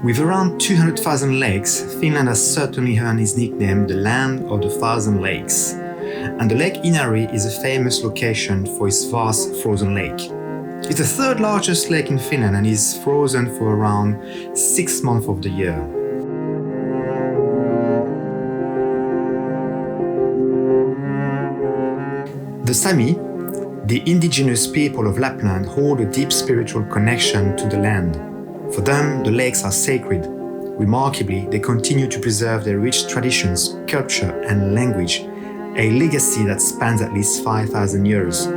With around 200,000 lakes, Finland has certainly earned its nickname the Land of the Thousand Lakes. And the Lake Inari is a famous location for its vast frozen lake. It's the third largest lake in Finland and is frozen for around 6 months of the year. The Sami, the indigenous people of Lapland, hold a deep spiritual connection to the land. For them, the lakes are sacred. Remarkably, they continue to preserve their rich traditions, culture, and language, a legacy that spans at least 5,000 years.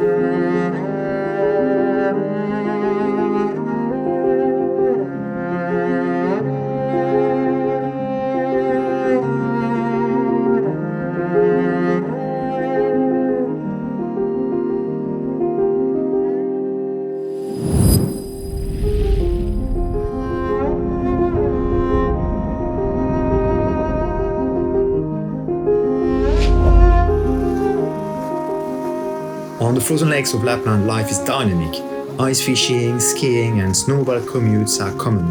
On the frozen lakes of Lapland, life is dynamic. Ice fishing, skiing, and snowmobile commutes are common,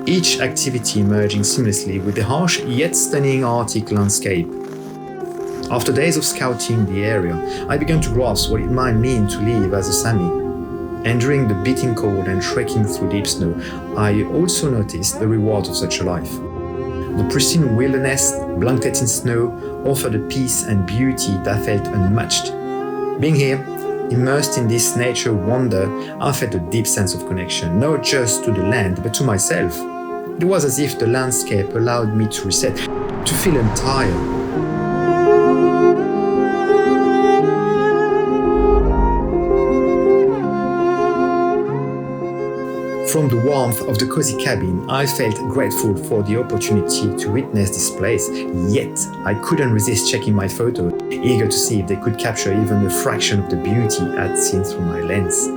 each activity merging seamlessly with the harsh yet stunning Arctic landscape. After days of scouting the area, I began to grasp what it might mean to live as a Sami. Enduring the biting cold and trekking through deep snow, I also noticed the rewards of such a life. The pristine wilderness, blanketed in snow, offered a peace and beauty that felt unmatched. Being here, immersed in this nature wonder, I felt a deep sense of connection, not just to the land, but to myself. It was as if the landscape allowed me to reset, to feel entire. From the warmth of the cozy cabin, I felt grateful for the opportunity to witness this place, yet I couldn't resist checking my photo, eager to see if they could capture even a fraction of the beauty I'd seen through my lens.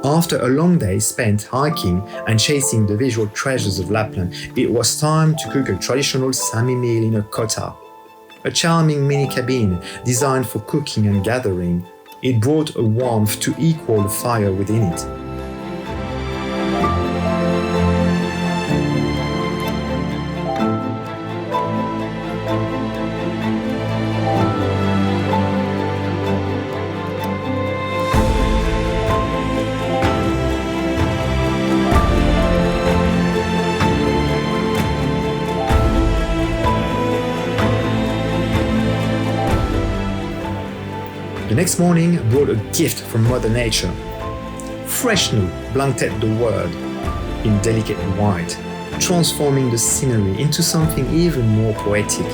After a long day spent hiking and chasing the visual treasures of Lapland, it was time to cook a traditional Sami meal in a kota. A charming mini cabin designed for cooking and gathering, it brought a warmth to equal the fire within it. The next morning brought a gift from Mother Nature. Fresh snow blanketed the world in delicate white, transforming the scenery into something even more poetic.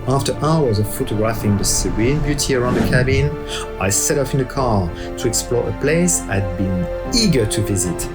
After hours of photographing the serene beauty around the cabin, I set off in the car to explore a place I'd been eager to visit.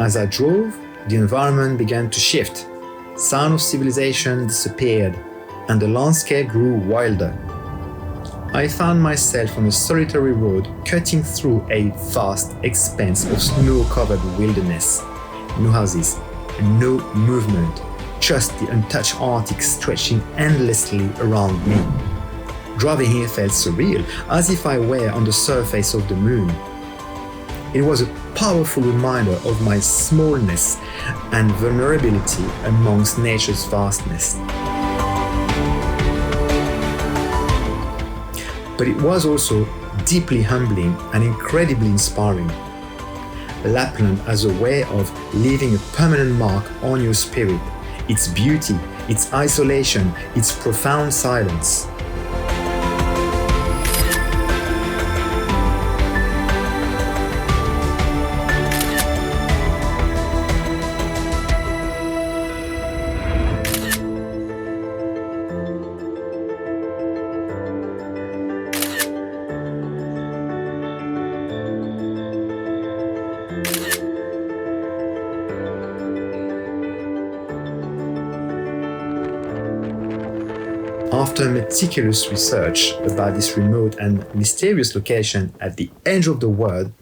As I drove, the environment began to shift. Sound of civilization disappeared, and the landscape grew wilder. I found myself on a solitary road cutting through a vast expanse of snow-covered wilderness. No houses, no movement, just the untouched Arctic stretching endlessly around me. Driving here felt surreal, as if I were on the surface of the moon. It was a powerful reminder of my smallness and vulnerability amongst nature's vastness. But it was also deeply humbling and incredibly inspiring. Lapland as a way of leaving a permanent mark on your spirit, its beauty, its isolation, its profound silence. After meticulous research about this remote and mysterious location at the edge of the world,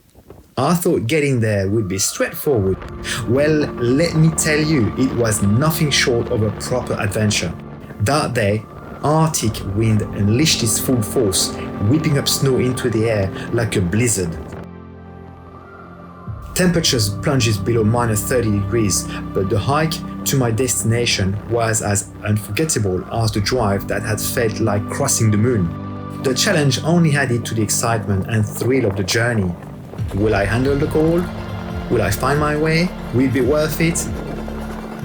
I thought getting there would be straightforward. Well, let me tell you, it was nothing short of a proper adventure. That day, Arctic wind unleashed its full force, whipping up snow into the air like a blizzard. Temperatures plunged below -30 degrees, but the hike to my destination was as unforgettable as the drive that had felt like crossing the moon. The challenge only added to the excitement and thrill of the journey. Will I handle the cold? Will I find my way? Will it be worth it?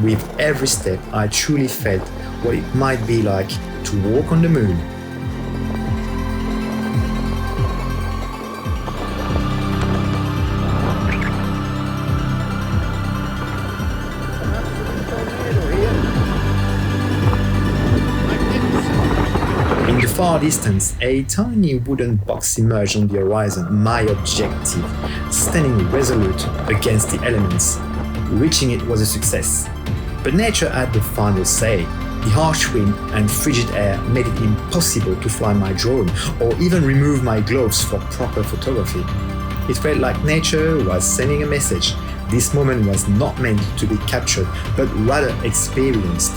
With every step, I truly felt what it might be like to walk on the moon. In the far distance, a tiny wooden box emerged on the horizon, my objective, standing resolute against the elements. Reaching it was a success. But nature had the final say. The harsh wind and frigid air made it impossible to fly my drone or even remove my gloves for proper photography. It felt like nature was sending a message. This moment was not meant to be captured, but rather experienced.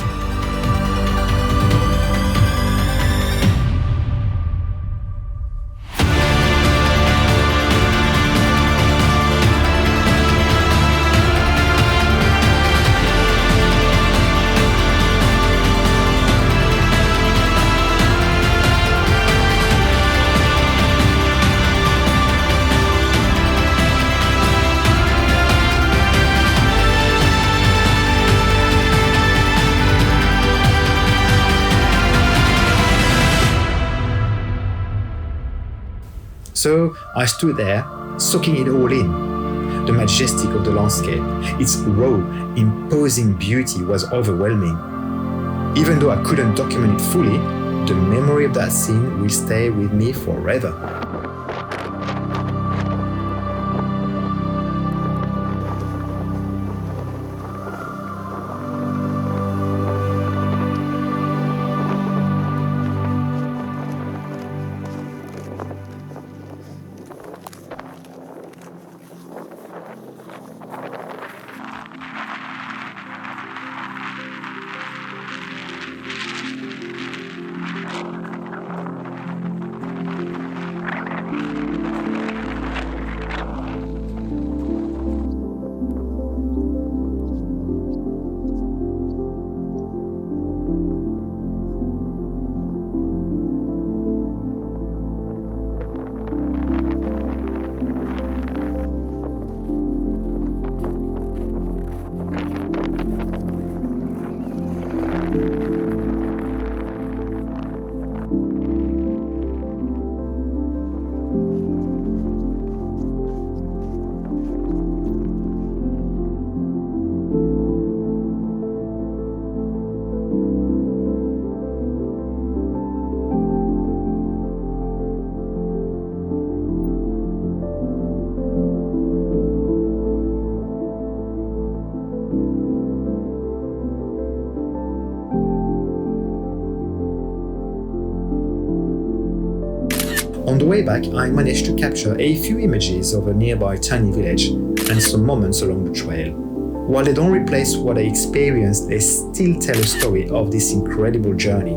So I stood there, soaking it all in. The majesty of the landscape, its raw, imposing beauty was overwhelming. Even though I couldn't document it fully, the memory of that scene will stay with me forever. On the way back, I managed to capture a few images of a nearby tiny village and some moments along the trail. While they don't replace what I experienced, they still tell a story of this incredible journey.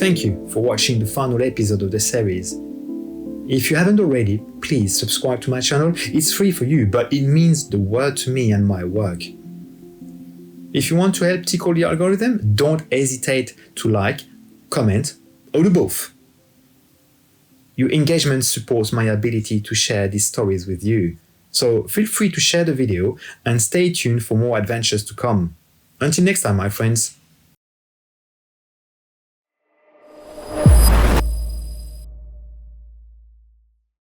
Thank you for watching the final episode of the series. If you haven't already, please subscribe to my channel. It's free for you, but it means the world to me and my work. If you want to help tickle the algorithm, don't hesitate to like, comment, or do both. Your engagement supports my ability to share these stories with you. So feel free to share the video and stay tuned for more adventures to come. Until next time, my friends.